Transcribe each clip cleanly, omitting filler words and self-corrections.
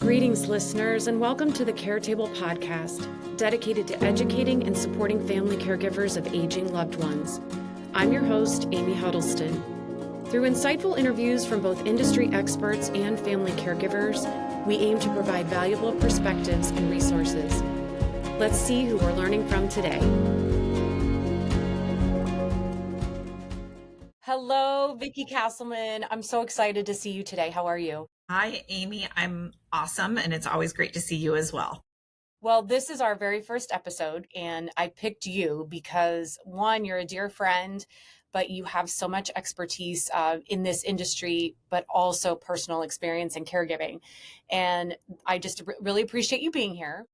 Greetings, listeners, and welcome to the Care Table podcast, dedicated to educating and supporting family caregivers of aging loved ones. I'm your host, Amy Huddleston. Through insightful interviews from both industry experts and family caregivers, we aim to provide valuable perspectives and resources. Let's see who we're learning from today. Hello, Vicki Castleman. I'm so excited to see you today. How are you? Hi, Amy. I'm awesome, and it's always great to see you as well. Well, this is our very first episode, and I picked you because, one, you're a dear friend, but you have so much expertise in this industry, but also personal experience in caregiving. And I just really appreciate you being here.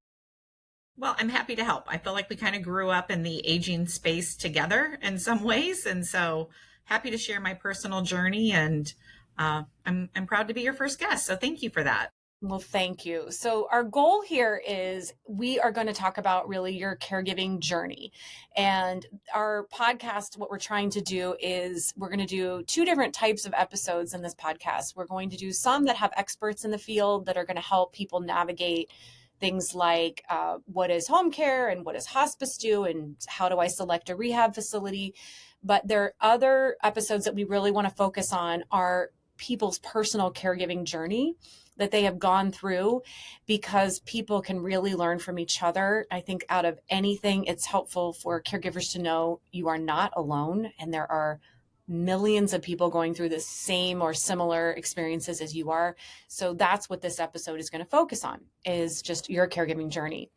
Well, I'm happy to help. I feel like we kind of grew up in the aging space together in some ways, and so happy to share my personal journey, and I'm proud to be your first guest. So thank you for that. Well, thank you. So our goal here is we are going to talk about really your caregiving journey. And our podcast, what we're trying to do is we're going to do two different types of episodes in this podcast. We're going to do some that have experts in the field that are going to help people navigate things like what is home care and what does hospice do and how do I select a rehab facility. But there are other episodes that we really want to focus on are people's personal caregiving journey that they have gone through, because people can really learn from each other. I think out of anything, it's helpful for caregivers to know you are not alone, and there are millions of people going through the same or similar experiences as you are. So that's what this episode is going to focus on, is just your caregiving journey.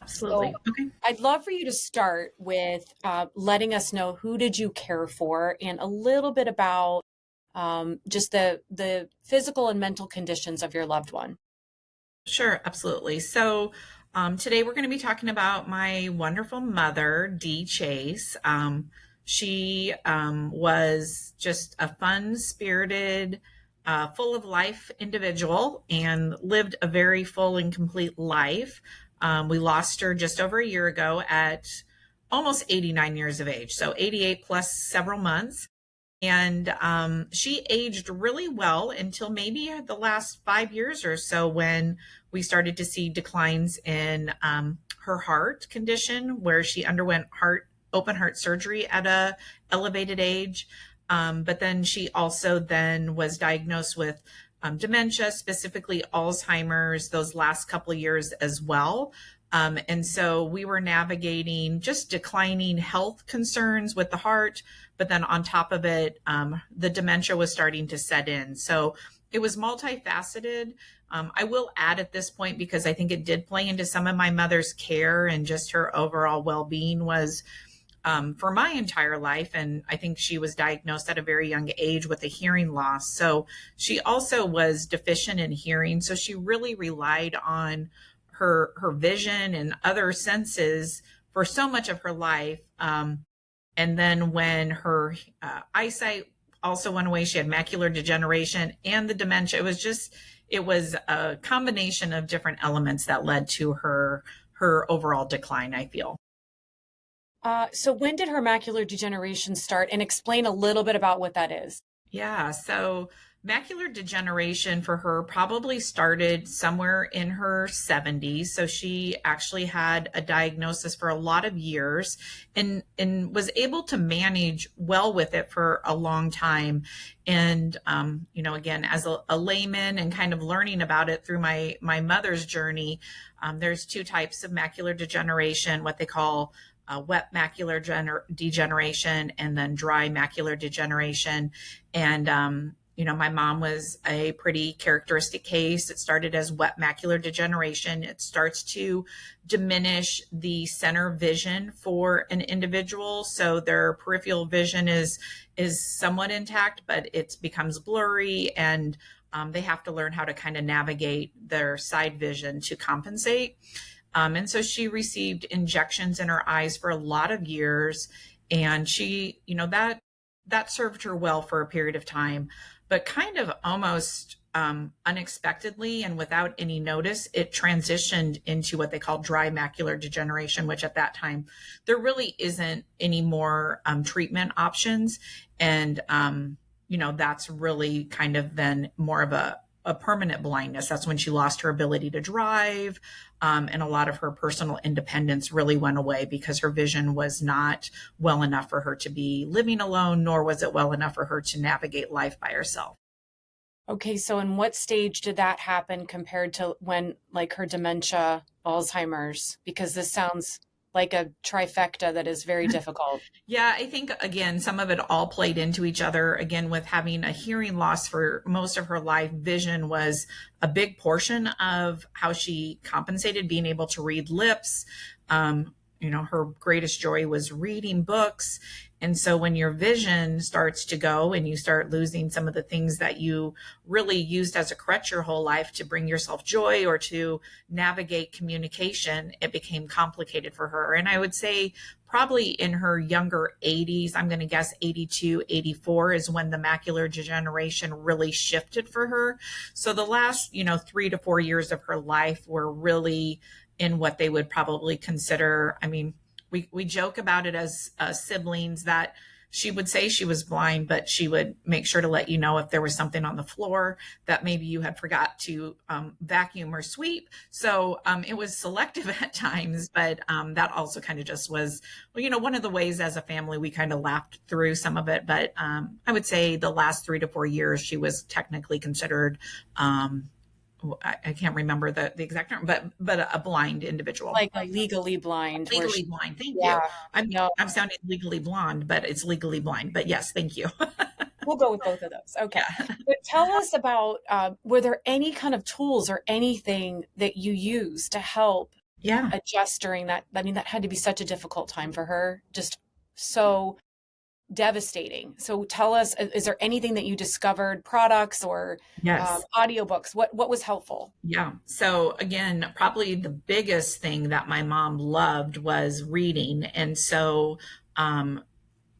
Absolutely. So okay. I'd love for you to start with letting us know, who did you care for, and a little bit about just the physical and mental conditions of your loved one. Sure, absolutely. So today we're going to be talking about my wonderful mother, Dee Chase. She was just a fun-spirited, full of life individual and lived a very full and complete life. We lost her just over a year ago at almost 89 years of age, so 88 plus several months. And she aged really well until maybe the last 5 years or so, when we started to see declines in her heart condition, where she underwent open heart surgery at a elevated age. But then she also then was diagnosed with dementia, specifically Alzheimer's, those last couple of years as well. And so we were navigating just declining health concerns with the heart, but then on top of it, the dementia was starting to set in. So it was multifaceted. I will add at this point, because I think it did play into some of my mother's care and just her overall well-being, was for my entire life. And I think she was diagnosed at a very young age with a hearing loss. So she also was deficient in hearing. So she really relied on her vision and other senses for so much of her life. And then when her eyesight also went away, she had macular degeneration and the dementia. It was a combination of different elements that led to her overall decline, I feel. So when did her macular degeneration start? And explain a little bit about what that is. Yeah, so macular degeneration for her probably started somewhere in her 70s. So she actually had a diagnosis for a lot of years and was able to manage well with it for a long time. And, again, as a layman and kind of learning about it through my mother's journey, there's two types of macular degeneration, what they call wet macular degeneration and then dry macular degeneration. And, my mom was a pretty characteristic case. It started as wet macular degeneration. It starts to diminish the center vision for an individual. So their peripheral vision is somewhat intact, but it becomes blurry, and they have to learn how to kind of navigate their side vision to compensate. And so she received injections in her eyes for a lot of years, and she, that served her well for a period of time, but kind of almost unexpectedly and without any notice, it transitioned into what they call dry macular degeneration, which at that time, there really isn't any more treatment options. And, that's really kind of then more of a a permanent blindness. That's when she lost her ability to drive. And a lot of her personal independence really went away because her vision was not well enough for her to be living alone, nor was it well enough for her to navigate life by herself. Okay, so in what stage did that happen compared to when, like, her dementia, Alzheimer's? Because this sounds like a trifecta that is very difficult. Yeah, I think again, some of it all played into each other. Again, with having a hearing loss for most of her life, vision was a big portion of how she compensated, being able to read lips. Her greatest joy was reading books. And so when your vision starts to go and you start losing some of the things that you really used as a crutch your whole life to bring yourself joy or to navigate communication, it became complicated for her. And I would say probably in her younger 80s, I'm going to guess 82, 84 is when the macular degeneration really shifted for her. So the last, 3 to 4 years of her life were really in what they would probably consider, we joke about it as siblings that she would say she was blind, but she would make sure to let you know if there was something on the floor that maybe you had forgot to vacuum or sweep. So it was selective at times, but that also kind of just was, one of the ways as a family we kind of laughed through some of it. But I would say the last 3 to 4 years, she was technically considered I can't remember the exact term, but a blind individual. Like a legally blind. Legally blind. Thank Yeah, you. no, I'm sounding legally blonde, but it's legally blind. But yes, thank you. we'll go with both of those. Okay. Yeah. But tell us about, were there any kind of tools or anything that you used to help Yeah. adjust during that? I mean, that had to be such a difficult time for her, just so devastating. So tell us, is there anything that you discovered, products or Yes. audiobooks? What was helpful? Yeah. So again, probably the biggest thing that my mom loved was reading. And so,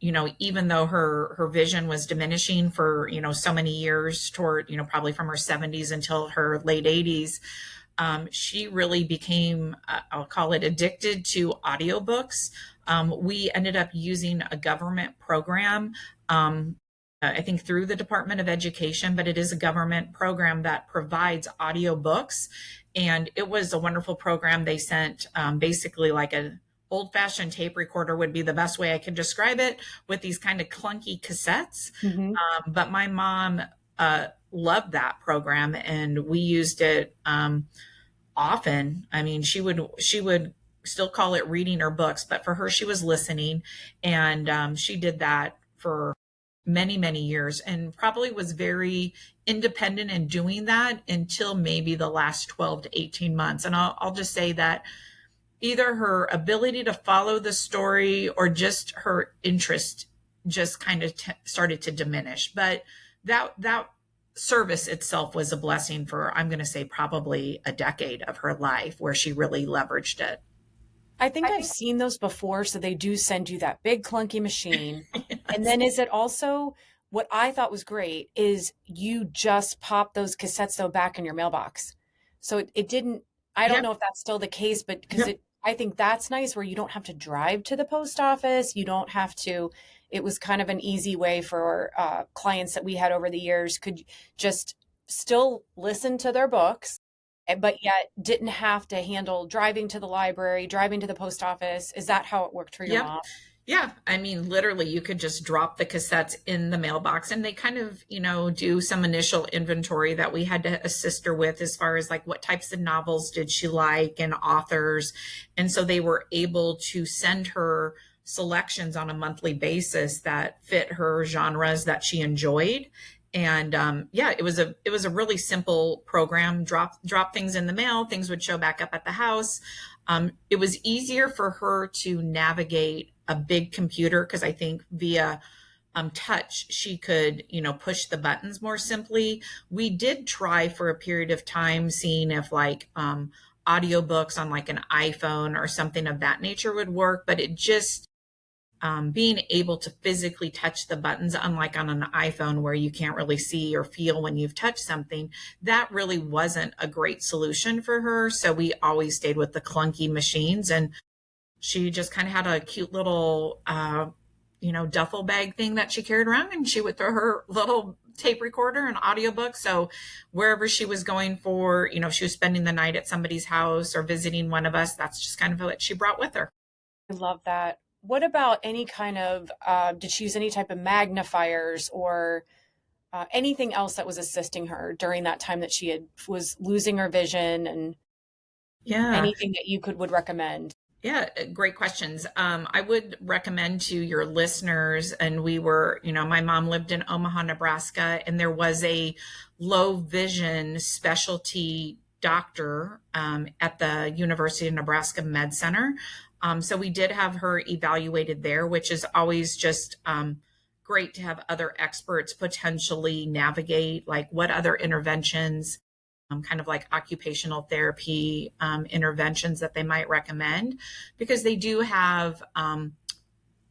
even though her vision was diminishing for, so many years toward, probably from her 70s until her late 80s, she really became, I'll call it addicted to audiobooks. We ended up using a government program, I think through the Department of Education, but it is a government program that provides audiobooks. And it was a wonderful program. They sent basically like an old-fashioned tape recorder would be the best way I could describe it, with these kind of clunky cassettes. Mm-hmm. But my mom loved that program, and we used it often. I mean, she would still call it reading her books, but for her, she was listening, and she did that for many, many years, and probably was very independent in doing that until maybe the last 12 to 18 months. And I'll just say that either her ability to follow the story or just her interest just kind of started to diminish. But that service itself was a blessing for, I'm going to say, probably a decade of her life where she really leveraged it. I think I've seen those before. So they do send you that big clunky machine. Yes. And then is it also, what I thought was great is you just pop those cassettes though back in your mailbox. So it didn't, I don't know if that's still the case, but because I think that's nice where you don't have to drive to the post office. You don't have to, it was kind of an easy way for clients that we had over the years could just still listen to their books, but yet didn't have to handle driving to the library, driving to the post office. Is that how it worked for your mom? Yeah. I mean, literally, you could just drop the cassettes in the mailbox, and they kind of, do some initial inventory that we had to assist her with as far as like what types of novels did she like and authors. And so they were able to send her selections on a monthly basis that fit her genres that she enjoyed. And it was a really simple program. Drop things in the mail, things would show back up at the house. It was easier for her to navigate a big computer because I think via touch she could push the buttons more simply. We did try for a period of time seeing if like audiobooks on like an iPhone or something of that nature would work, but it just being able to physically touch the buttons, unlike on an iPhone where you can't really see or feel when you've touched something, that really wasn't a great solution for her. So we always stayed with the clunky machines, and she just kind of had a cute little, duffel bag thing that she carried around, and she would throw her little tape recorder, an audiobook. So wherever she was going for, if she was spending the night at somebody's house or visiting one of us, that's just kind of what she brought with her. I love that. What about any kind of, did she use any type of magnifiers or anything else that was assisting her during that time that was losing her vision, and Yeah. anything that you would recommend? Yeah, great questions. I would recommend to your listeners, and my mom lived in Omaha, Nebraska, and there was a low vision specialty doctor at the University of Nebraska Med Center. So we did have her evaluated there, which is always just great to have other experts potentially navigate, like what other interventions, kind of like occupational therapy interventions that they might recommend, because they do have,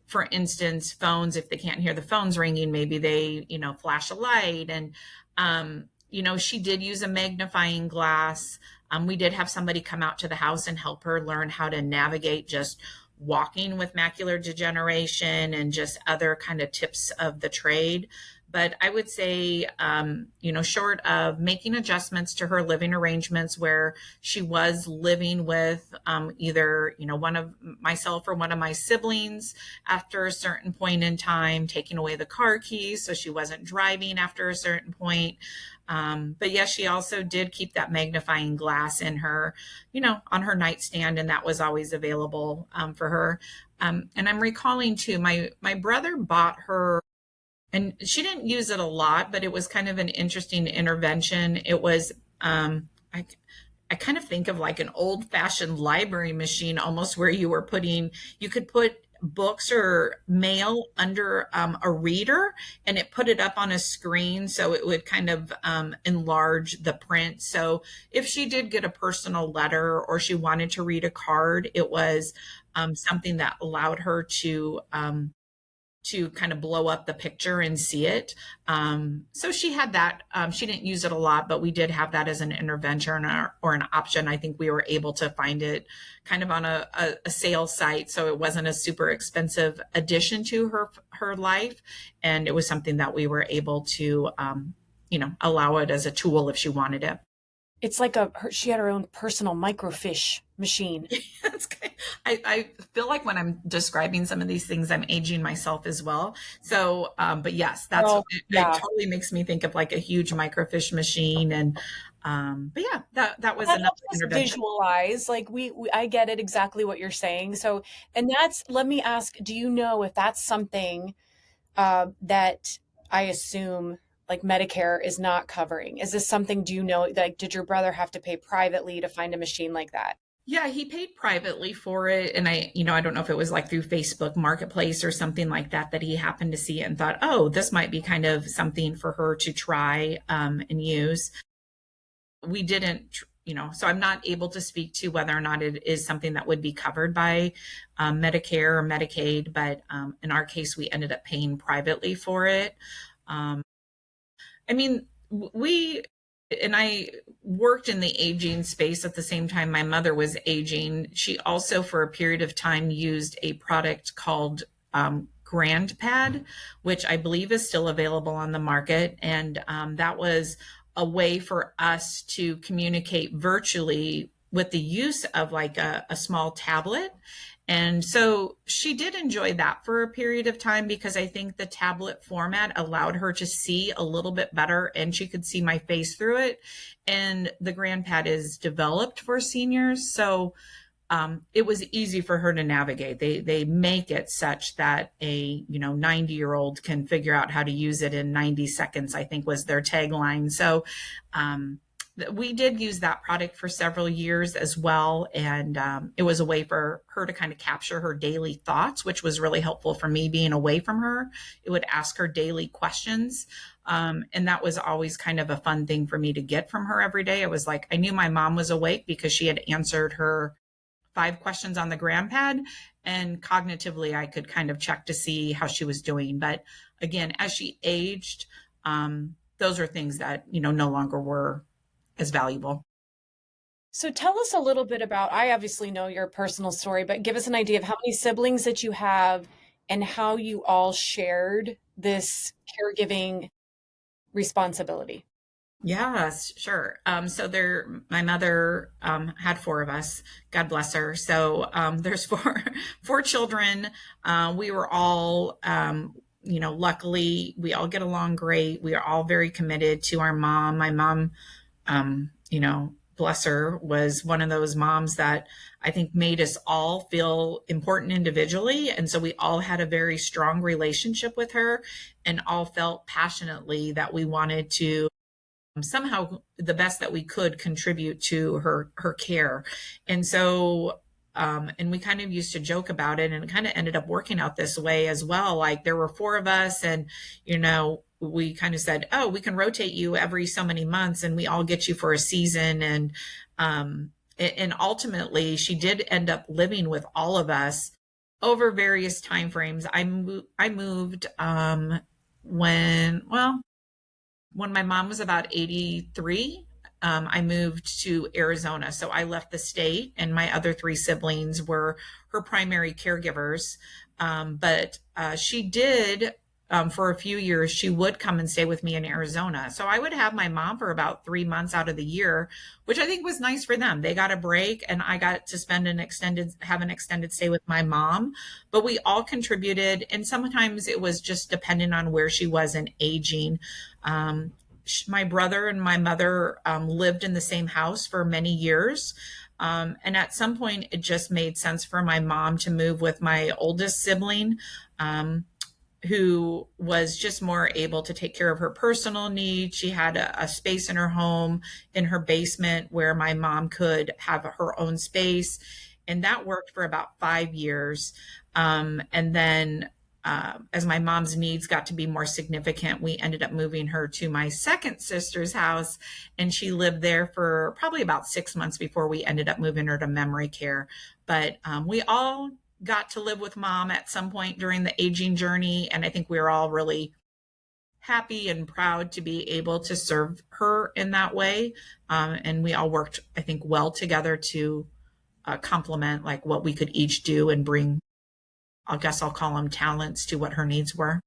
for instance, phones. If they can't hear the phones ringing, maybe they, flash a light. And, she did use a magnifying glass. We did have somebody come out to the house and help her learn how to navigate just walking with macular degeneration and just other kind of tips of the trade. But I would say, short of making adjustments to her living arrangements where she was living with either, one of myself or one of my siblings after a certain point in time, taking away the car keys so she wasn't driving after a certain point. But yes, she also did keep that magnifying glass in her, on her nightstand, and that was always available for her. And I'm recalling too, my brother bought her, and she didn't use it a lot, but it was kind of an interesting intervention. It was, I kind of think of like an old fashioned library machine, almost, where you could put books or mail under a reader, and it put it up on a screen. So it would kind of enlarge the print. So if she did get a personal letter or she wanted to read a card, it was something that allowed her to kind of blow up the picture and see it. So she had that. She didn't use it a lot, but we did have that as an intervention or an option. I think we were able to find it kind of on a sales site, so it wasn't a super expensive addition to her life, and it was something that we were able to, allow it as a tool if she wanted it. It's like she had her own personal microfiche machine. I feel like when I'm describing some of these things, I'm aging myself as well. So, but yes, it totally makes me think of like a huge microfiche machine. And, but yeah, that was another intervention. Visualize, like I get it exactly what you're saying. So, and let me ask, do you know if that's something that I assume like Medicare is not covering? Is this something, do you know, like, did your brother have to pay privately to find a machine like that? Yeah, he paid privately for it. And I don't know if it was like through Facebook Marketplace or something like that, that he happened to see it and thought, oh, this might be kind of something for her to try and use. We didn't, so I'm not able to speak to whether or not it is something that would be covered by Medicare or Medicaid. But in our case, we ended up paying privately for it. I mean, I worked in the aging space at the same time my mother was aging. She also, for a period of time, used a product called GrandPad, which I believe is still available on the market. And that was a way for us to communicate virtually with the use of like a small tablet. And so she did enjoy that for a period of time, because I think the tablet format allowed her to see a little bit better, and she could see my face through it. And the GrandPad is developed for seniors, so it was easy for her to navigate. They make it such that a 90-year-old can figure out how to use it in 90 seconds, I think was their tagline. So we did use that product for several years as well. And it was a way for her to kind of capture her daily thoughts, which was really helpful for me being away from her. It would ask her daily questions. And that was always kind of a fun thing for me to get from her every day. It was like, I knew my mom was awake because she had answered her 5 questions on the GrandPad, and cognitively I could kind of check to see how she was doing. But again, as she aged, those are things that, no longer were as valuable. So tell us a little bit about, I obviously know your personal story, but give us an idea of how many siblings that you have and how you all shared this caregiving responsibility? Yes, sure. My mother had four of us. God bless her. So there's four children. We were all, luckily we all get along great. We are all very committed to our mom. My mom, bless her, was one of those moms that I think made us all feel important individually. And so we all had a very strong relationship with her and all felt passionately that we wanted to somehow the best that we could contribute to her care. And so and we kind of used to joke about it, and it kind of ended up working out this way as well. Like there were four of us, and we kind of said, oh, we can rotate you every so many months and we all get you for a season. And ultimately she did end up living with all of us over various time frames. I moved when well when my mom was about 83, I moved to Arizona. So I left the state, and my other three siblings were her primary caregivers. But she did, for a few years, she would come and stay with me in Arizona. So I would have my mom for about 3 months out of the year, which I think was nice for them. They got a break, and I got to have an extended stay with my mom. But we all contributed, and sometimes it was just dependent on where she was in aging. My brother and my mother lived in the same house for many years. And at some point, it just made sense for my mom to move with my oldest sibling, who was just more able to take care of her personal needs. She had a space in her home, in her basement, where my mom could have her own space. And that worked for about 5 years. And then as my mom's needs got to be more significant, we ended up moving her to my second sister's house, and she lived there for probably about 6 months before we ended up moving her to memory care. But we all got to live with mom at some point during the aging journey, and I think we were all really happy and proud to be able to serve her in that way. And we all worked, I think, well together to complement like what we could each do and bring, I guess I'll call them talents, to what her needs were.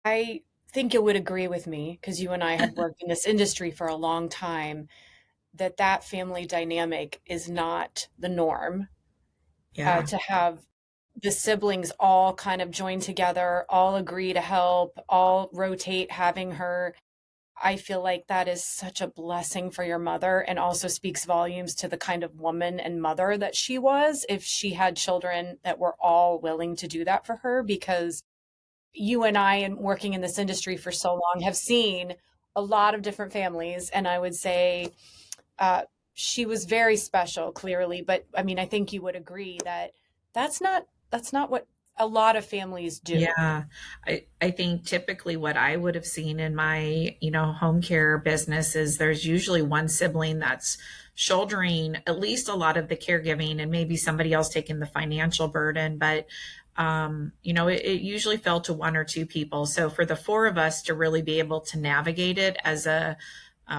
I think you would agree with me, because you and I have worked in this industry for a long time, that family dynamic is not the norm. Yeah. To have the siblings all kind of join together, all agree to help, all rotate having her. I feel like that is such a blessing for your mother, and also speaks volumes to the kind of woman and mother that she was, if she had children that were all willing to do that for her. Because you and I, and working in this industry for so long, have seen a lot of different families. And I would say uh, she was very special, clearly. But I mean, I think you would agree that that's not what a lot of families do. Yeah. I think typically what I would have seen in my, home care business is there's usually one sibling that's shouldering at least a lot of the caregiving, and maybe somebody else taking the financial burden. But it usually fell to one or two people. So for the four of us to really be able to navigate it as a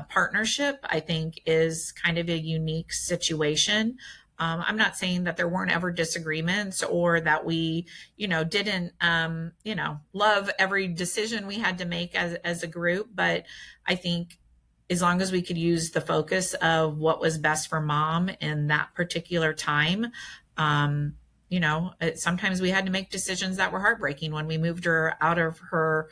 partnership, I think is kind of a unique situation. I'm not saying that there weren't ever disagreements, or that we, didn't, love every decision we had to make as a group. But I think as long as we could use the focus of what was best for mom in that particular time, sometimes we had to make decisions that were heartbreaking. When we moved her out of her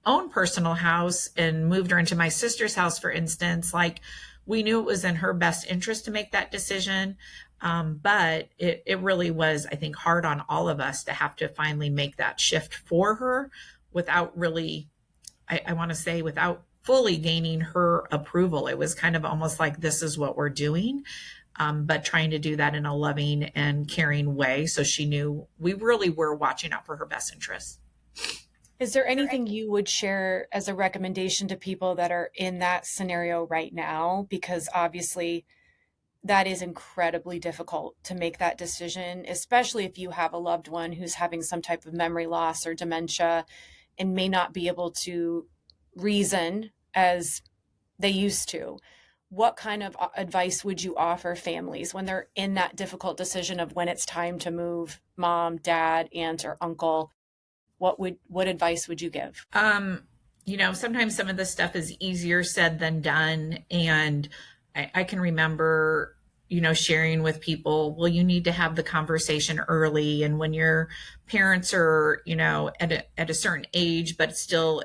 own personal house and moved her into my sister's house, for instance, like we knew it was in her best interest to make that decision. But it really was, I think, hard on all of us to have to finally make that shift for her without really, I want to say, without fully gaining her approval. It was kind of almost like, this is what we're doing. But trying to do that in a loving and caring way. So she knew we really were watching out for her best interests. Is there anything you would share as a recommendation to people that are in that scenario right now? Because obviously that is incredibly difficult to make that decision, especially if you have a loved one who's having some type of memory loss or dementia and may not be able to reason as they used to. What kind of advice would you offer families when they're in that difficult decision of when it's time to move mom, dad, aunt, or uncle? What advice would you give? sometimes some of the stuff is easier said than done. And I can remember, sharing with people, well, you need to have the conversation early. And when your parents are, at a certain age, but still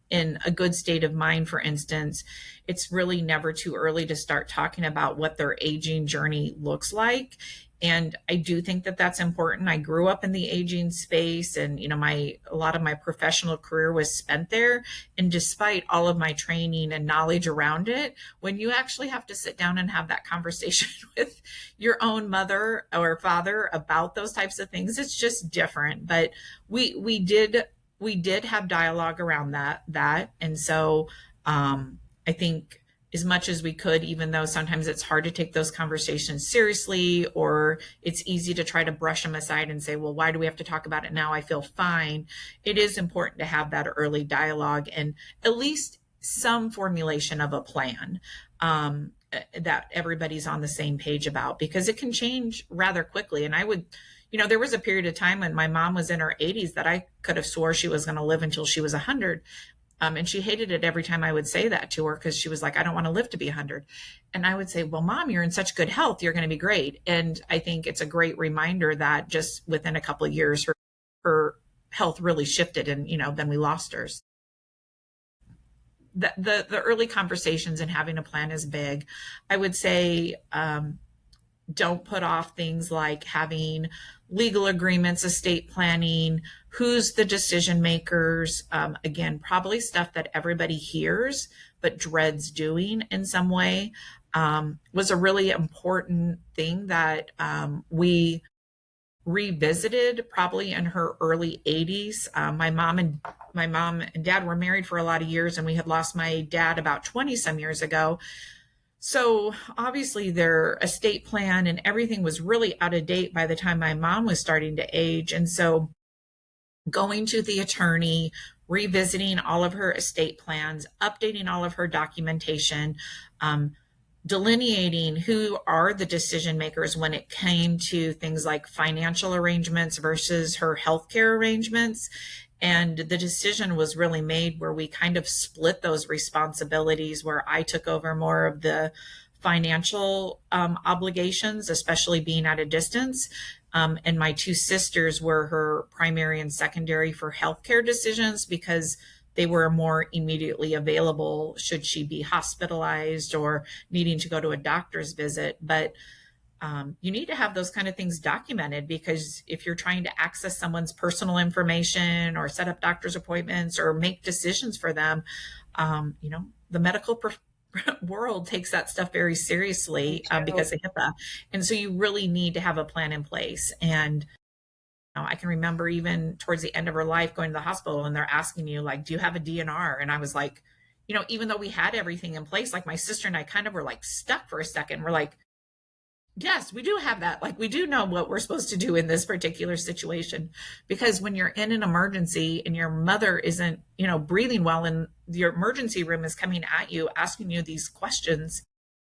in a good state of mind, for instance, it's really never too early to start talking about what their aging journey looks like. And I do think that that's important. I grew up in the aging space, and a lot of my professional career was spent there. And despite all of my training and knowledge around it, when you actually have to sit down and have that conversation with your own mother or father about those types of things, it's just different. But we did have dialogue around that. And so I think as much as we could, even though sometimes it's hard to take those conversations seriously, or it's easy to try to brush them aside and say, well, why do we have to talk about it now? I feel fine. It is important to have that early dialogue and at least some formulation of a plan that everybody's on the same page about, because it can change rather quickly. And there was a period of time when my mom was in her 80s that I could have swore she was going to live until she was 100. And she hated it every time I would say that to her, because she was like, I don't want to live to be 100. And I would say, well, Mom, you're in such good health. You're going to be great. And I think it's a great reminder that just within a couple of years, her health really shifted, and, then we lost her. The early conversations and having a plan is big. I would say, don't put off things like having legal agreements, estate planning, who's the decision makers. Again, probably stuff that everybody hears but dreads doing in some way. Was a really important thing that we revisited probably in her early 80s. My mom and dad were married for a lot of years, and we had lost my dad about 20 some years ago. So obviously their estate plan and everything was really out of date by the time my mom was starting to age. And so going to the attorney, revisiting all of her estate plans, updating all of her documentation, delineating who are the decision makers when it came to things like financial arrangements versus her healthcare arrangements. And the decision was really made where we kind of split those responsibilities, where I took over more of the financial obligations, especially being at a distance. And my two sisters were her primary and secondary for healthcare decisions, because they were more immediately available should she be hospitalized or needing to go to a doctor's visit. But you need to have those kind of things documented, because if you're trying to access someone's personal information or set up doctor's appointments or make decisions for them, the medical world takes that stuff very seriously because of HIPAA. And so you really need to have a plan in place. And I can remember even towards the end of her life going to the hospital and they're asking you, like, do you have a DNR? And I was like, even though we had everything in place, like my sister and I kind of were like stuck for a second. We're like, yes, we do have that. Like, we do know what we're supposed to do in this particular situation, because when you're in an emergency and your mother isn't, breathing well, and your emergency room is coming at you, asking you these questions,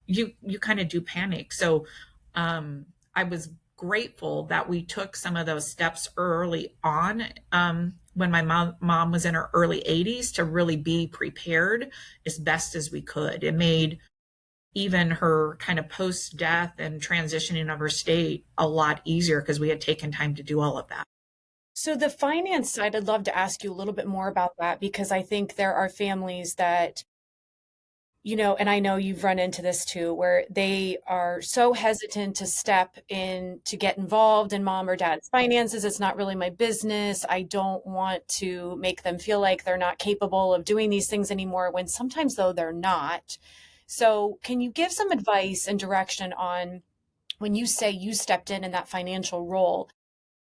you kind of do panic. So I was grateful that we took some of those steps early on when my mom was in her early 80s to really be prepared as best as we could. It made even her kind of post-death and transitioning of her state a lot easier, because we had taken time to do all of that. So the finance side, I'd love to ask you a little bit more about that, because I think there are families that, and I know you've run into this too, where they are so hesitant to step in to get involved in mom or dad's finances. It's not really my business. I don't want to make them feel like they're not capable of doing these things anymore, when sometimes, though, they're not. So can you give some advice and direction on, when you say you stepped in that financial role?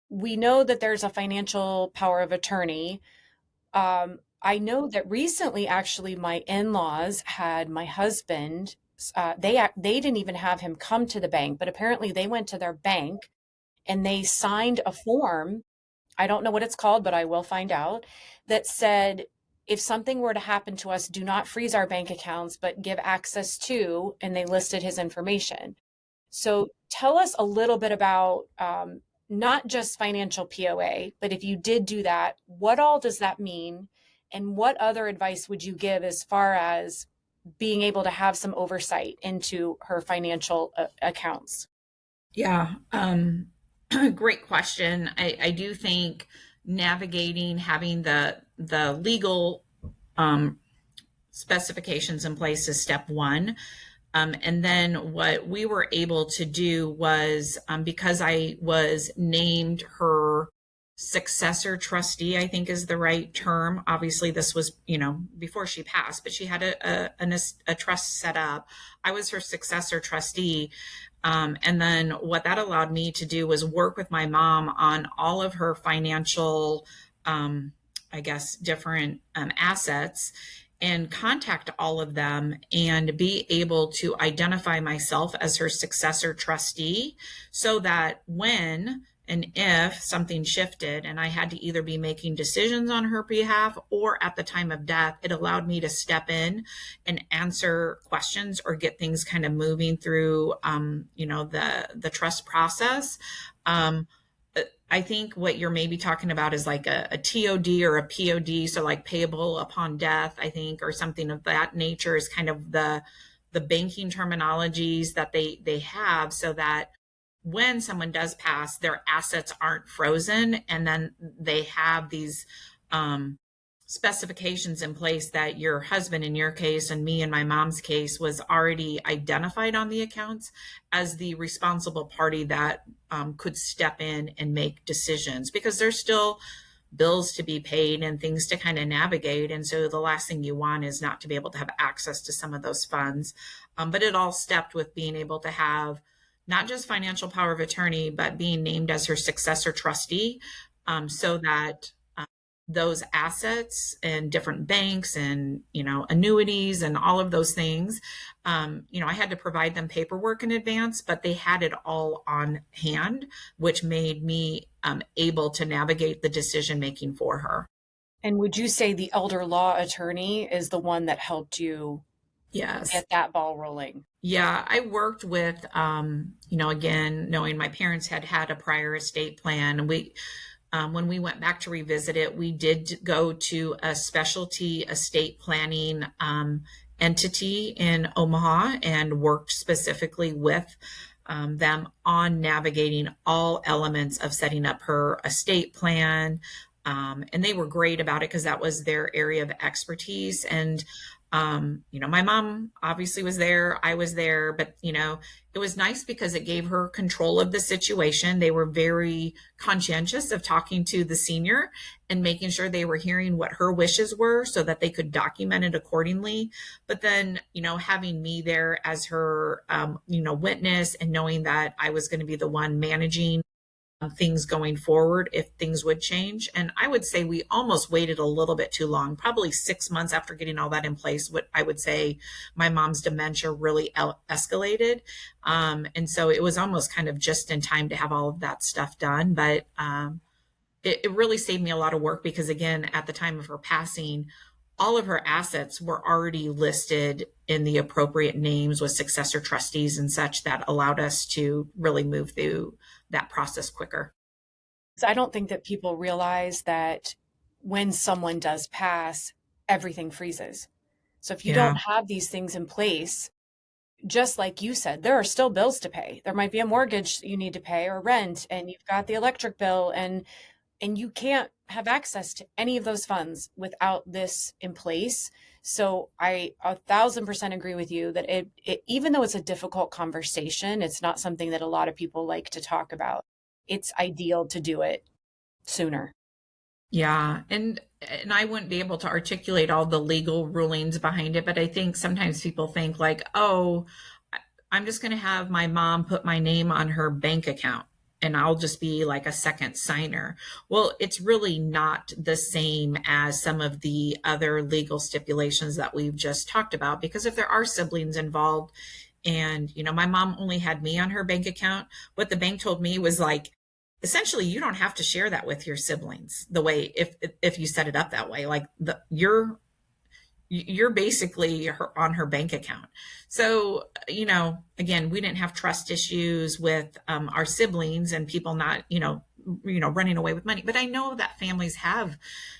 We know that there's a financial power of attorney. I know that recently, actually, my in-laws had my husband, they didn't even have him come to the bank, but apparently they went to their bank and they signed a form. I don't know what it's called, but I will find out, that said, if something were to happen to us, do not freeze our bank accounts, but give access to, and they listed his information. So tell us a little bit about not just financial POA, but if you did do that, what all does that mean? And what other advice would you give as far as being able to have some oversight into her financial accounts? Yeah, great question. I do think navigating, having the legal um, specifications in place is step one. And then what we were able to do was, because I was named her successor trustee, I think is the right term. Obviously, this was, before she passed, but she had a trust set up. I was her successor trustee. And then what that allowed me to do was work with my mom on all of her financial, I guess, different assets, and contact all of them and be able to identify myself as her successor trustee, so that when and if something shifted and I had to either be making decisions on her behalf or at the time of death, it allowed me to step in and answer questions or get things kind of moving through, the trust process. Um, I think what you're maybe talking about is like a TOD or a POD, so like payable upon death, I think, or something of that nature is kind of the banking terminologies that they have, so that when someone does pass, their assets aren't frozen, and then they have these um, specifications in place that your husband in your case and me in my mom's case was already identified on the accounts as the responsible party that could step in and make decisions, because there's still bills to be paid and things to kind of navigate. And so the last thing you want is not to be able to have access to some of those funds. But it all stepped with being able to have not just financial power of attorney, but being named as her successor trustee, so that those assets and different banks and annuities and all of those things, I had to provide them paperwork in advance, but they had it all on hand, which made me able to navigate the decision making for her. And would you say the elder law attorney is the one that helped you Yes. get that ball rolling? Yeah, I worked with, again, knowing my parents had had a prior estate plan. When we went back to revisit it, we did go to a specialty estate planning entity in Omaha and worked specifically with them on navigating all elements of setting up her estate plan. And they were great about it because that was their area of expertise. And my mom obviously was there, I was there, but it was nice because it gave her control of the situation. They were very conscientious of talking to the senior and making sure they were hearing what her wishes were so that they could document it accordingly. But then, having me there as her, witness, and knowing that I was going to be the one managing things going forward if things would change. And I would say we almost waited a little bit too long, probably 6 months after getting all that in place. What I would say, my mom's dementia really escalated. And so it was almost kind of just in time to have all of that stuff done. But it really saved me a lot of work because, again, at the time of her passing, all of her assets were already listed in the appropriate names with successor trustees and such, that allowed us to really move through that process quicker. So I don't think that people realize that when someone does pass, everything freezes. So if you Yeah. don't have these things in place, just like you said, there are still bills to pay. There might be a mortgage you need to pay or rent, and you've got the electric bill, and you can't have access to any of those funds without this in place. So I 1,000% agree with you that it even though it's a difficult conversation, it's not something that a lot of people like to talk about. It's ideal to do it sooner. Yeah, and I wouldn't be able to articulate all the legal rulings behind it, but I think sometimes people think like, "Oh, I'm just going to have my mom put my name on her bank account and I'll just be like a second signer." Well, it's really not the same as some of the other legal stipulations that we've just talked about, because if there are siblings involved and, my mom only had me on her bank account, what the bank told me was like, essentially, you don't have to share that with your siblings the way, if you set it up that way, like you're basically on her bank account. So, again, we didn't have trust issues with our siblings and people not, running away with money. But I know that families have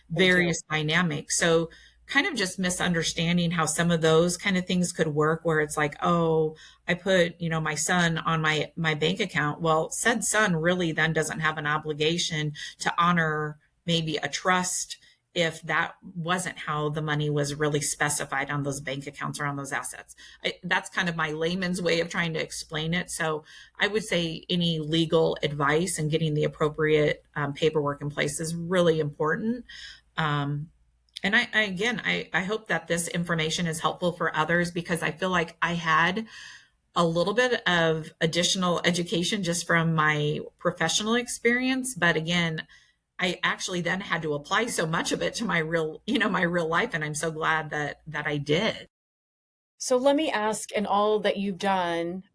They do. various dynamics. So kind of just misunderstanding how some of those kind of things could work, where it's like, oh, I put, my son on my bank account. Well, said son really then doesn't have an obligation to honor maybe a trust if that wasn't how the money was really specified on those bank accounts or on those assets. That's kind of my layman's way of trying to explain it. So I would say any legal advice and getting the appropriate paperwork in place is really important. And I hope that this information is helpful for others, because I feel like I had a little bit of additional education just from my professional experience. But again, I actually then had to apply so much of it to my real life. And I'm so glad that I did. So let me ask, in all that you've done,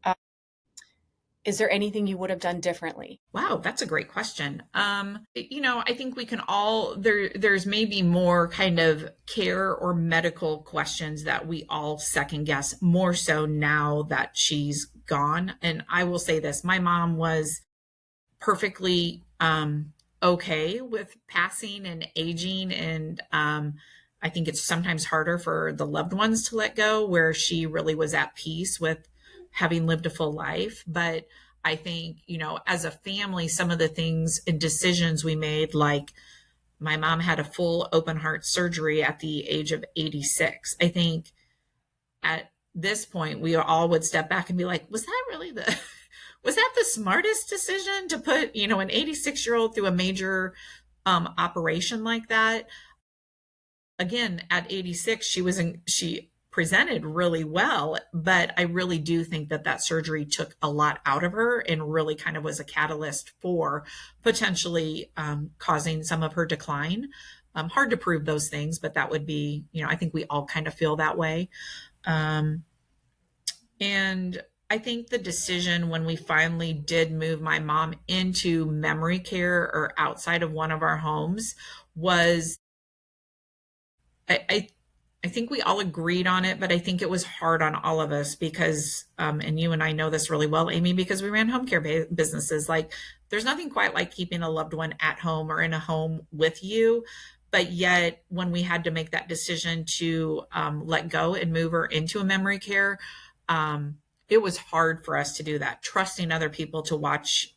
is there anything you would have done differently? Wow, that's a great question. I think we can all, there's maybe more kind of care or medical questions that we all second guess, more so now that she's gone. And I will say this, my mom was perfectly okay with passing and aging. And I think it's sometimes harder for the loved ones to let go, where she really was at peace with having lived a full life. But I think, as a family, some of the things and decisions we made, like my mom had a full open heart surgery at the age of 86. I think at this point, we all would step back and be like, was that the smartest decision to put, an 86-year-old through a major operation like that? Again, at 86, she presented really well, but I really do think that surgery took a lot out of her and really kind of was a catalyst for potentially causing some of her decline. Hard to prove those things, but that would be, I think we all kind of feel that way. And I think the decision when we finally did move my mom into memory care or outside of one of our homes was, I think we all agreed on it, but I think it was hard on all of us because, and you and I know this really well, Amy, because we ran home care businesses. Like, there's nothing quite like keeping a loved one at home or in a home with you. But yet, when we had to make that decision to let go and move her into a memory care, it was hard for us to do that. Trusting other people to watch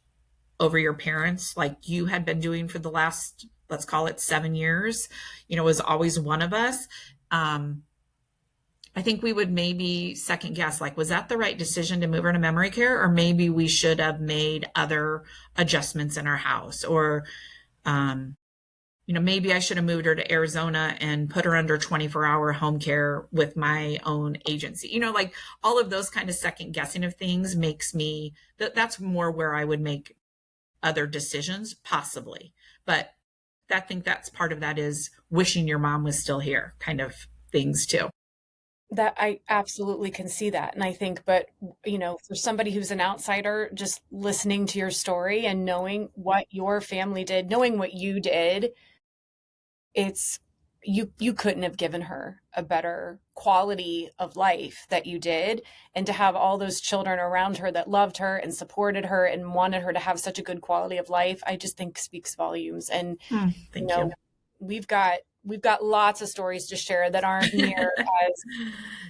over your parents, like you had been doing for the last, let's call it 7 years, was always one of us. I think we would maybe second guess, like, was that the right decision to move her to memory care? Or maybe we should have made other adjustments in our house, or, maybe I should have moved her to Arizona and put her under 24-hour home care with my own agency. Like all of those kind of second guessing of things makes me, that's more where I would make other decisions, possibly. But I think that's part of that is wishing your mom was still here kind of things too. That I absolutely can see that. And I think, but, for somebody who's an outsider, just listening to your story and knowing what your family did, knowing what you did, it's, you couldn't have given her a better quality of life that you did. And to have all those children around her that loved her and supported her and wanted her to have such a good quality of life, I just think speaks volumes. And, Thank you. We've got lots of stories to share that aren't near as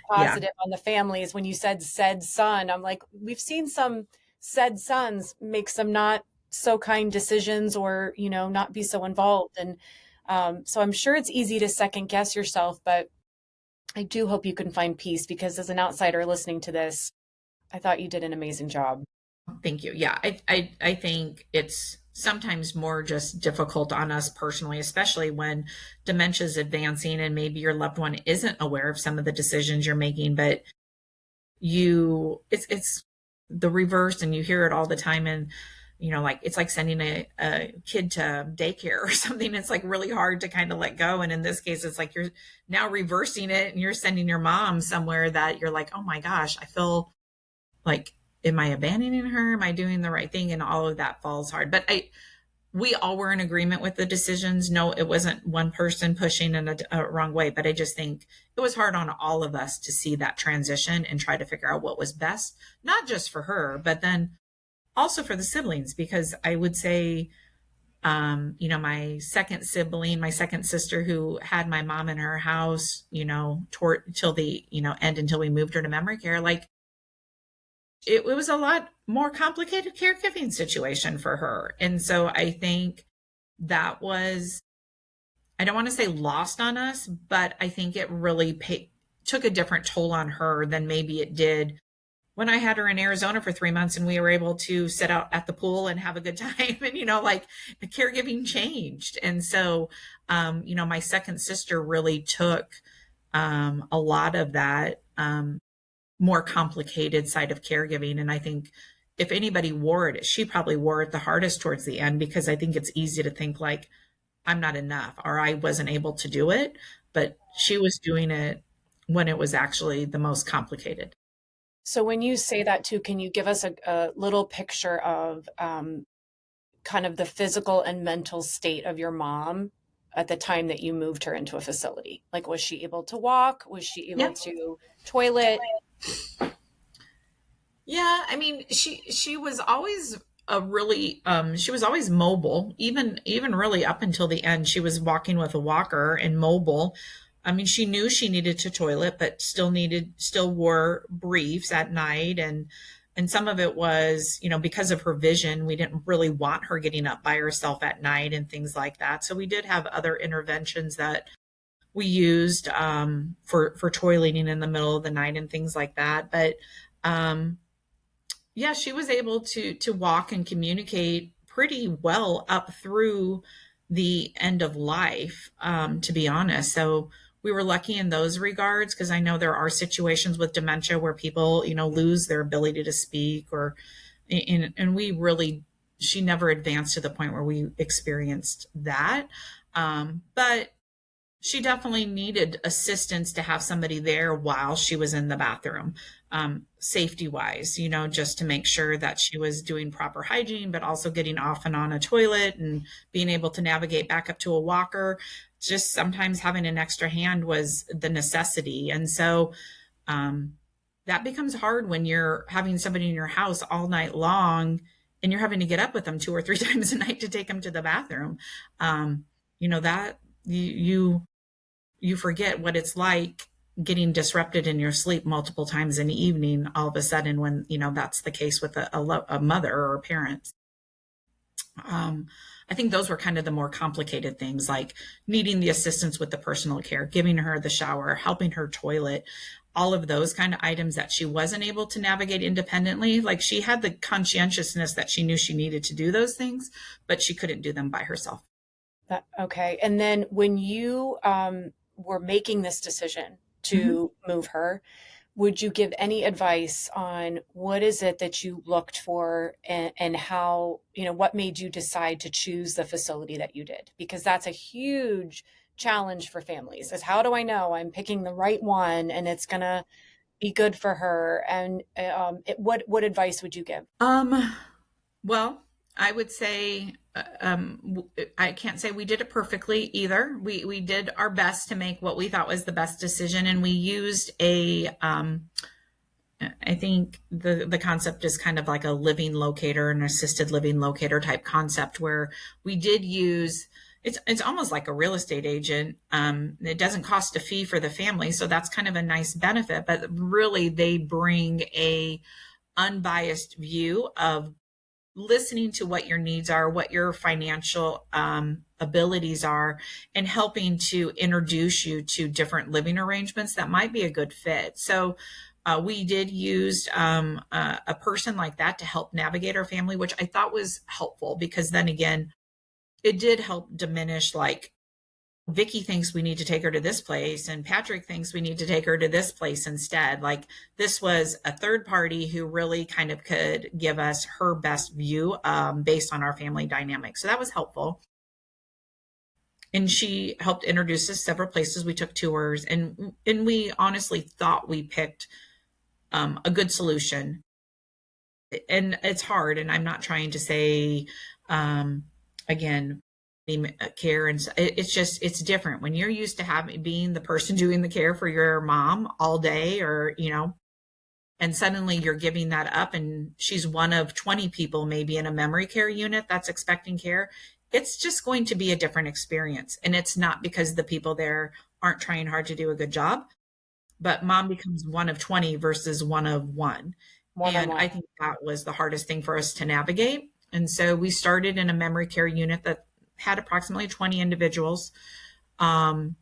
positive on the families. When you said son, I'm like, we've seen some said sons make some not so kind decisions or, not be so involved. And so I'm sure it's easy to second guess yourself, but I do hope you can find peace, because as an outsider listening to this, I thought you did an amazing job. Thank you. Yeah, I think it's sometimes more just difficult on us personally, especially when dementia is advancing and maybe your loved one isn't aware of some of the decisions you're making, but it's the reverse, and you hear it all the time. And like it's like sending a kid to daycare or something. It's like really hard to kind of let go. And in this case, it's like you're now reversing it and you're sending your mom somewhere that you're like, oh my gosh, I feel like, am I abandoning her? Am I doing the right thing? And all of that falls hard. But we all were in agreement with the decisions. No, it wasn't one person pushing in a wrong way, but I just think it was hard on all of us to see that transition and try to figure out what was best, not just for her, but then also for the siblings, because I would say My second sibling, my second sister who had my mom in her house, till the, end until we moved her to memory care, like it was a lot more complicated caregiving situation for her. And so I think that was, I don't want to say lost on us, but I think it really took a different toll on her than maybe it did when I had her in Arizona for 3 months and we were able to sit out at the pool and have a good time. And, like the caregiving changed. And so, my second sister really took a lot of that more complicated side of caregiving. And I think if anybody wore it, she probably wore it the hardest towards the end, because I think it's easy to think like, I'm not enough or I wasn't able to do it. But she was doing it when it was actually the most complicated. So when you say that too, can you give us a little picture of kind of the physical and mental state of your mom at the time that you moved her into a facility? Like, was she able to walk? Was she able to toilet? Yeah, I mean, she was always she was always mobile, even really up until the end. She was walking with a walker and mobile. I mean, she knew she needed to toilet, but still wore briefs at night. And some of it was, because of her vision, we didn't really want her getting up by herself at night and things like that. So we did have other interventions that we used for toileting in the middle of the night and things like that. But yeah, she was able to walk and communicate pretty well up through the end of life, to be honest. So we were lucky in those regards, because I know there are situations with dementia where people, lose their ability to speak, and she never advanced to the point where we experienced that. But she definitely needed assistance to have somebody there while she was in the bathroom, safety wise, just to make sure that she was doing proper hygiene, but also getting off and on a toilet and being able to navigate back up to a walker. Just sometimes having an extra hand was the necessity. And so that becomes hard when you're having somebody in your house all night long and you're having to get up with them 2 or 3 times a night to take them to the bathroom. That you forget what it's like getting disrupted in your sleep multiple times in the evening all of a sudden when, that's the case with a mother or a parent. I think those were kind of the more complicated things, like needing the assistance with the personal care, giving her the shower, helping her toilet, all of those kind of items that she wasn't able to navigate independently. Like, she had the conscientiousness that she knew she needed to do those things, but she couldn't do them by herself. Okay. And then when you were making this decision to move her, would you give any advice on what is it that you looked for, and how, what made you decide to choose the facility that you did? Because that's a huge challenge for families, is how do I know I'm picking the right one and it's going to be good for her? And what advice would you give? Well, I would say, I can't say we did it perfectly either. We did our best to make what we thought was the best decision. And we used I think the concept is kind of like a living locator, an assisted living locator type concept, where we did use, it's almost like a real estate agent. It doesn't cost a fee for the family. So that's kind of a nice benefit, but really they bring a unbiased view of listening to what your needs are, what your financial abilities are, and helping to introduce you to different living arrangements that might be a good fit. So we did use a person like that to help navigate our family, which I thought was helpful, because then again, it did help diminish, like, Vicki thinks we need to take her to this place and Patrick thinks we need to take her to this place instead. Like, this was a third party who really kind of could give us her best view based on our family dynamic. So that was helpful. And she helped introduce us several places. We took tours, and we honestly thought we picked a good solution. And it's hard. And I'm not trying to say, again, care, and it's different when you're used to being the person doing the care for your mom all day, or and suddenly you're giving that up, and she's one of 20 people maybe in a memory care unit that's expecting care. it's just going to be a different experience. And it's not because the people there aren't trying hard to do a good job, but mom becomes one of 20 versus one of one. One on And one. I think that was the hardest thing for us to navigate. And so we started in a memory care unit that had approximately 20 individuals. Um,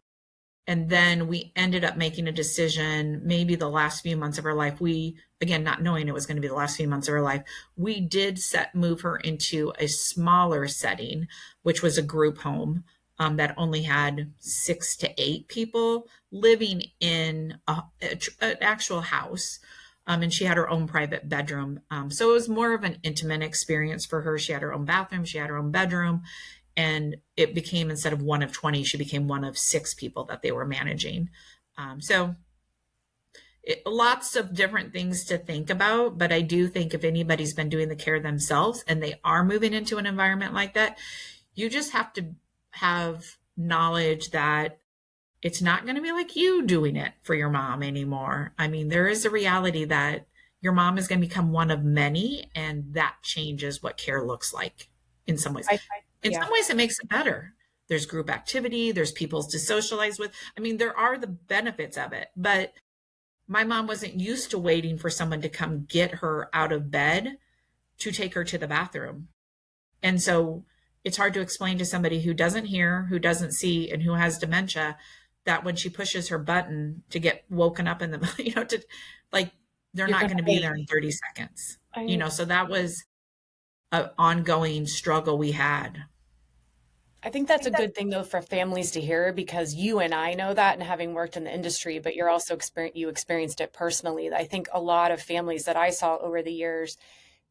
and then we ended up making a decision, maybe the last few months of her life. We, again, not knowing it was going to be the last few months of her life, we did move her into a smaller setting, which was a group home that only had 6 to 8 people living in an actual house. And she had her own private bedroom. So it was more of an intimate experience for her. She had her own bathroom, she had her own bedroom, and it became, instead of one of 20, she became one of 6 people that they were managing. So lots of different things to think about, but I do think if anybody's been doing the care themselves and they are moving into an environment like that, you just have to have knowledge that it's not going to be like you doing it for your mom anymore. I mean, there is a reality that your mom is going to become one of many, and that changes what care looks like in some ways. I, In yeah. some ways, it makes it better. There's group activity, there's people to socialize with. I mean, there are the benefits of it, but my mom wasn't used to waiting for someone to come get her out of bed to take her to the bathroom. And so it's hard to explain to somebody who doesn't hear, who doesn't see, and who has dementia that when she pushes her button to get woken up in the, to like, they're You're not going going to to be wait. there in 30 seconds. I, So that was an ongoing struggle we had. I think that's a good thing though for families to hear, because you and I know that, and having worked in the industry, but you're also you experienced it personally. I think a lot of families that I saw over the years,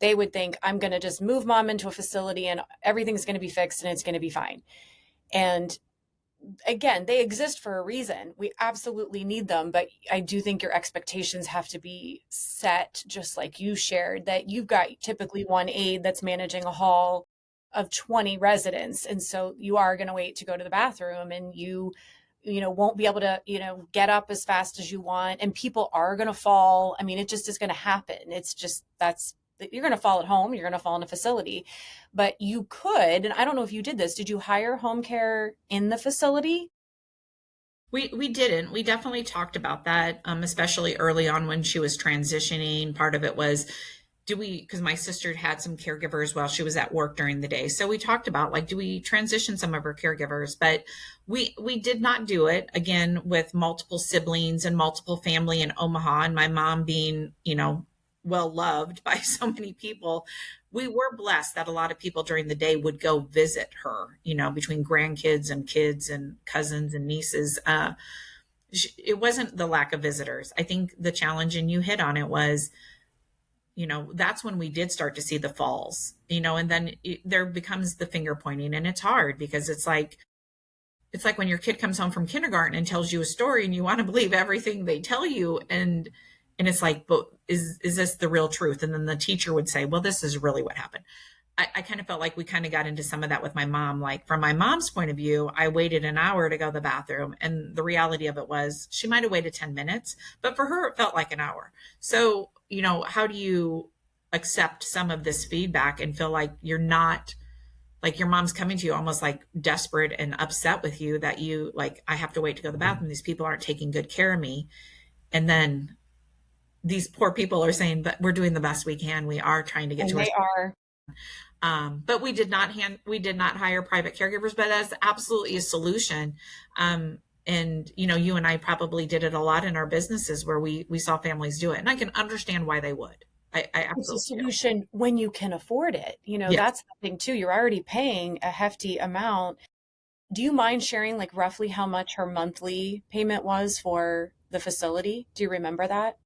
they would think, I'm going to just move mom into a facility and everything's going to be fixed and it's going to be fine. And again, they exist for a reason. We absolutely need them, but I do think your expectations have to be set, just like you shared, that you've got typically one aide that's managing a hall of 20 residents. And so you are going to wait to go to the bathroom, and you won't be able to, get up as fast as you want, and people are going to fall. I mean, it just is going to happen. It's just, you're going to fall at home, you're going to fall in a facility. But you could, and I don't know if you did this, did you hire home care in the facility? We didn't. We definitely talked about that, especially early on when she was transitioning. Part of it was, because my sister had some caregivers while she was at work during the day. So we talked about, like, do we transition some of her caregivers? But we did not do it, again, with multiple siblings and multiple family in Omaha, and my mom being, well loved by so many people. We were blessed that a lot of people during the day would go visit her, between grandkids and kids and cousins and nieces. It wasn't the lack of visitors. I think the challenge, and you hit on it, was, that's when we did start to see the falls, and then there becomes the finger pointing, and it's hard because it's like when your kid comes home from kindergarten and tells you a story and you want to believe everything they tell you. And it's like, but is this the real truth? And then the teacher would say, well, this is really what happened. I kind of felt like we kind of got into some of that with my mom. Like, from my mom's point of view, I waited an hour to go to the bathroom. And the reality of it was, she might have waited 10 minutes, but for her, it felt like an hour. So, how do you accept some of this feedback and feel like you're not, like, your mom's coming to you almost like desperate and upset with you that you, like, I have to wait to go to the bathroom. These people aren't taking good care of me. And then these poor people are saying, but we're doing the best we can. We are trying to get And to our, they are. but we did not hire private caregivers, but that's absolutely a solution. And you and I probably did it a lot in our businesses where we saw families do it, and I can understand why they would. I It's a absolutely do. solution when you can afford it. Yeah. That's the thing too. You're already paying a hefty amount. Do you mind sharing, like, roughly how much her monthly payment was for the facility? Do you remember that?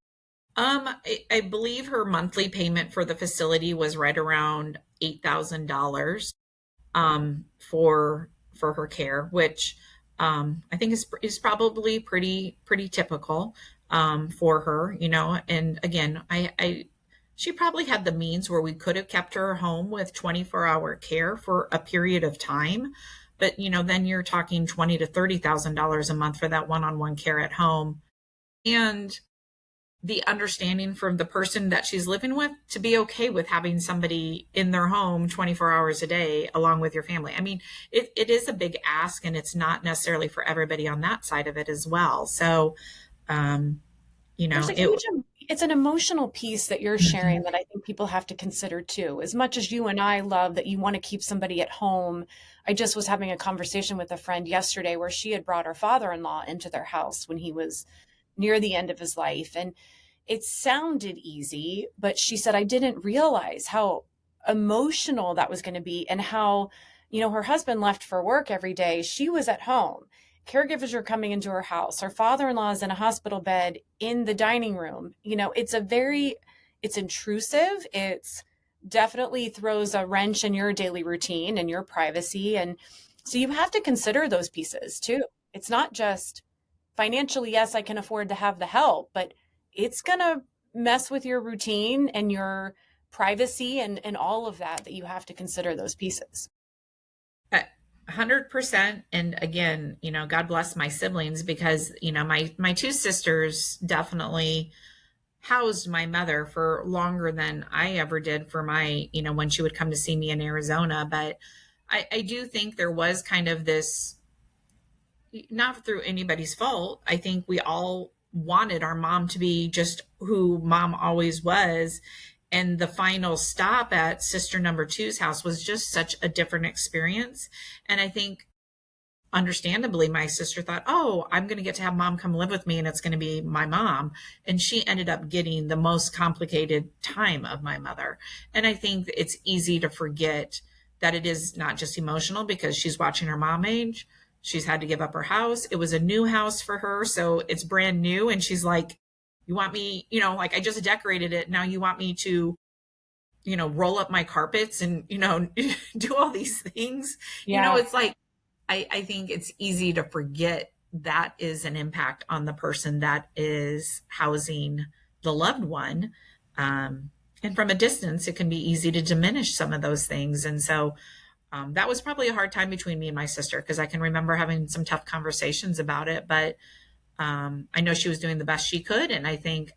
I believe her monthly payment for the facility was right around $8,000 for her care, which I think is probably pretty typical for her, And again, I she probably had the means where we could have kept her home with 24-hour care for a period of time, but then you're talking 20 to $30,000 a month for that one-on-one care at home. And the understanding from the person that she's living with to be okay with having somebody in their home 24 hours a day along with your family. I mean, it is a big ask, and it's not necessarily for everybody on that side of it as well. So, um, There's a huge, it's an emotional piece that you're sharing that I think people have to consider too. As much as you and I love that you want to keep somebody at home, I just was having a conversation with a friend yesterday where she had brought her father-in-law into their house when he was near the end of his life. And it sounded easy, but she said, I didn't realize how emotional that was going to be and how, her husband left for work every day. She was at home. Caregivers are coming into her house. Her father-in-law is in a hospital bed in the dining room. It's intrusive. It's definitely throws a wrench in your daily routine and your privacy. And so you have to consider those pieces too. It's not just financially, yes, I can afford to have the help, but it's going to mess with your routine and your privacy and all of that you have to consider those pieces. 100%. And again, God bless my siblings, because, my two sisters definitely housed my mother for longer than I ever did for my, when she would come to see me in Arizona. But I do think there was kind of this, not through anybody's fault. I think we all wanted our mom to be just who mom always was. And the final stop at sister number two's house was just such a different experience. And I think understandably, my sister thought, oh, I'm going to get to have mom come live with me and it's going to be my mom. And she ended up getting the most complicated time of my mother. And I think it's easy to forget that it is not just emotional, because she's watching her mom age. She's had to give up her house. It was a new house for her. So it's brand new. And she's like, you want me, like I just decorated it. Now you want me to, roll up my carpets and, do all these things. Yeah. It's like, I think it's easy to forget that is an impact on the person that is housing the loved one. And from a distance, it can be easy to diminish some of those things. And so that was probably a hard time between me and my sister, because I can remember having some tough conversations about it. But I know she was doing the best she could. And I think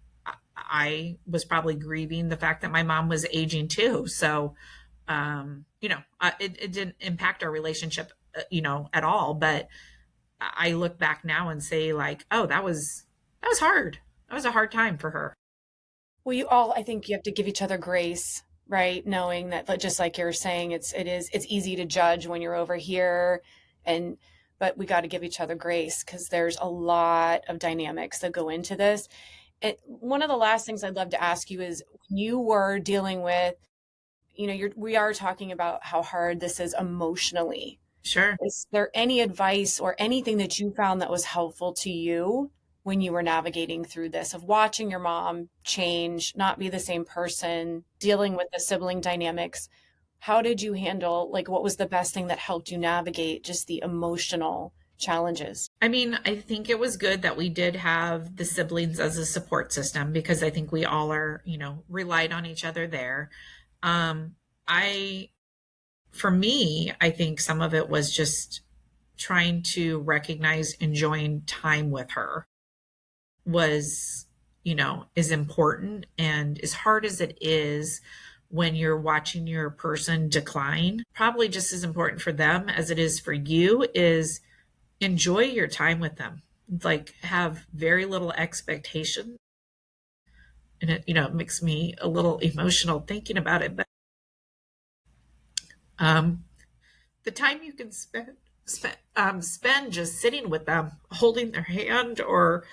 I was probably grieving the fact that my mom was aging too. So, it didn't impact our relationship, at all. But I look back now and say like, oh, that was hard. That was a hard time for her. Well, I think you have to give each other grace, right? Knowing that, just like you're saying, it's easy to judge when you're over here, but we got to give each other grace because there's a lot of dynamics that go into this. One of the last things I'd love to ask you is, when you were dealing with, we are talking about how hard this is emotionally. Sure. Is there any advice or anything that you found that was helpful to you when you were navigating through this, of watching your mom change, not be the same person, dealing with the sibling dynamics? How did you handle, what was the best thing that helped you navigate just the emotional challenges? I mean, I think it was good that we did have the siblings as a support system, because I think we all are, relied on each other there. For me, I think some of it was just trying to recognize enjoying time with her was, is important. And as hard as it is when you're watching your person decline, probably just as important for them as it is for you is enjoy your time with them. Like, have very little expectation. And it makes me a little emotional thinking about it. But the time you can spend just sitting with them, holding their hand, or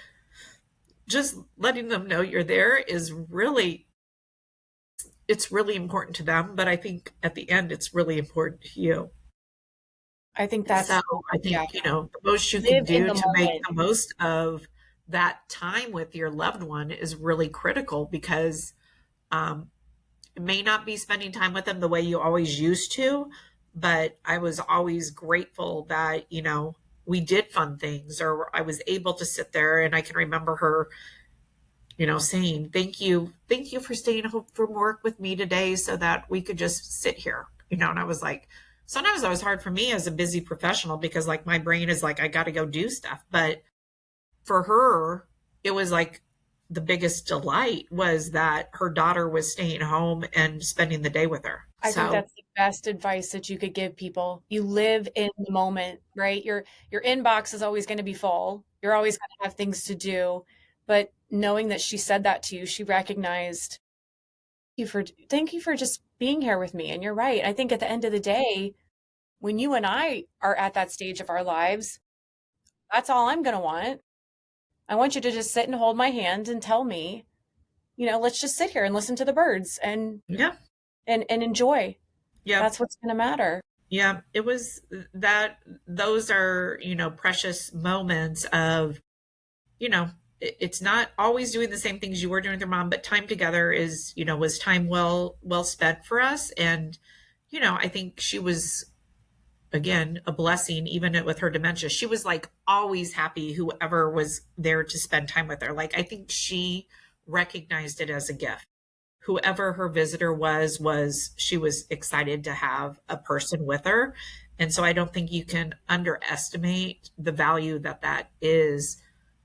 just letting them know you're there is really, it's really important to them. But I think at the end, it's really important to you. I think that's, so I think, the most you can do to make the most of that time with your loved one is really critical, because it may not be spending time with them the way you always used to, but I was always grateful that, we did fun things, or I was able to sit there. And I can remember her, saying, thank you for staying home from work with me today so that we could just sit here, and I was like, sometimes that was hard for me as a busy professional, because my brain is like, I got to go do stuff. But for her, it was like the biggest delight was that her daughter was staying home and spending the day with her. I think So that's the best advice that you could give people. You live in the moment, right? Your inbox is always going to be full. You're always going to have things to do. But knowing that she said that to you, she recognized thank you for just being here with me. And you're right. I think at the end of the day, when you and I are at that stage of our lives, that's all I'm going to want. I want you to just sit and hold my hand and tell me, let's just sit here and listen to the birds and yeah, and enjoy. yeah, That's what's going to matter. yeah. It was that those are, precious moments of, it's not always doing the same things you were doing with your mom, but time together is, was time well spent for us. And, I think she was, again, a blessing, even with her dementia. She was like always happy whoever was there to spend time with her. Like, I think she recognized it as a gift. Whoever her visitor was she was excited to have a person with her. And so I don't think you can underestimate the value that is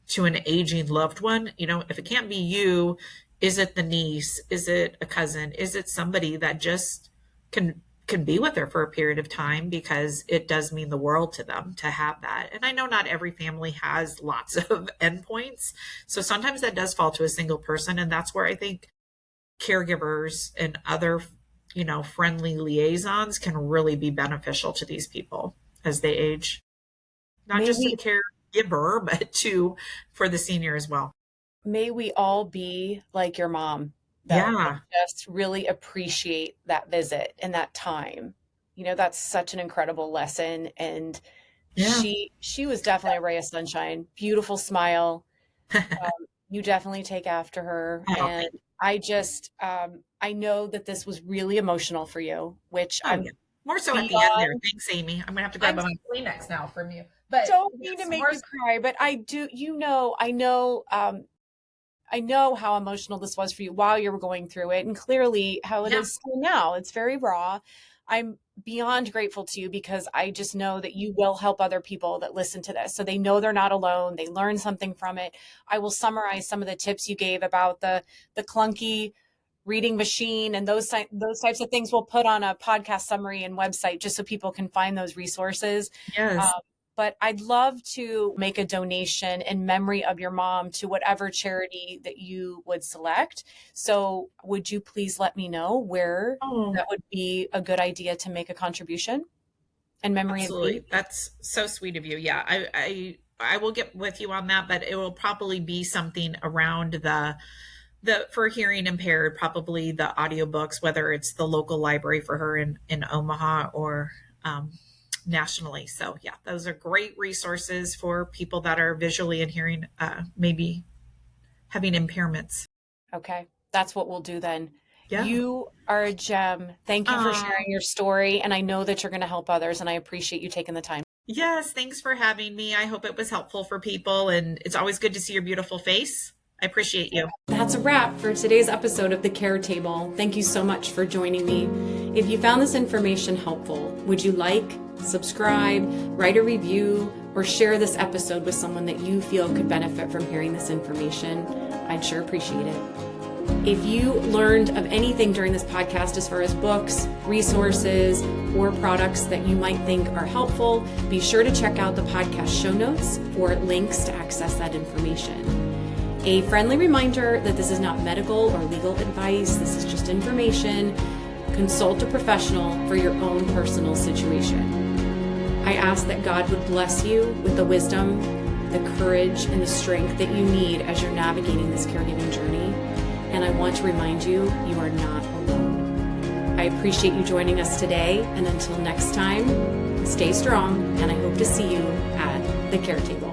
to an aging loved one. If it can't be you, is it the niece? Is it a cousin? Is it somebody that just can be with her for a period of time, because it does mean the world to them to have that. And I know not every family has lots of endpoints. So sometimes that does fall to a single person. And that's where I think caregivers and other, friendly liaisons can really be beneficial to these people as they age. Not just to the caregiver, but for the senior as well. May we all be like your mom. That just really appreciate that visit and that time. That's such an incredible lesson. And she was definitely a ray of sunshine, beautiful smile. You definitely take after her. And I just, I know that this was really emotional for you, which I'm more so at the end there. Thanks, Amy. I'm gonna have to grab my Kleenex now from you. But don't mean to make you cry, but I do, I know how emotional this was for you while you were going through it, and clearly how it is still now. It's very raw. I'm beyond grateful to you, because I just know that you will help other people that listen to this, so they know they're not alone. They learn something from it. I will summarize some of the tips you gave about the clunky reading machine and those types of things. We'll put on a podcast summary and website just so people can find those resources. Yes. But I'd love to make a donation in memory of your mom to whatever charity that you would select. So would you please let me know where that would be a good idea to make a contribution in memory of you? That's so sweet of you. Yeah, I will get with you on that, but it will probably be something around the for hearing impaired, probably the audiobooks, whether it's the local library for her in Omaha or nationally. So yeah, those are great resources for people that are visually and hearing, maybe having impairments. Okay. That's what we'll do then. Yeah. You are a gem. Thank you for sharing your story. And I know that you're going to help others, and I appreciate you taking the time. Yes. Thanks for having me. I hope it was helpful for people, and it's always good to see your beautiful face. I appreciate you. That's a wrap for today's episode of The Care Table. Thank you so much for joining me. If you found this information helpful, would you like, subscribe, write a review, or share this episode with someone that you feel could benefit from hearing this information? I'd sure appreciate it. If you learned of anything during this podcast as far as books, resources, or products that you might think are helpful, be sure to check out the podcast show notes for links to access that information. A friendly reminder that this is not medical or legal advice. This is just information. Consult a professional for your own personal situation. I ask that God would bless you with the wisdom, the courage, and the strength that you need as you're navigating this caregiving journey. And I want to remind you, you are not alone. I appreciate you joining us today. And until next time, stay strong, and I hope to see you at the Care Table.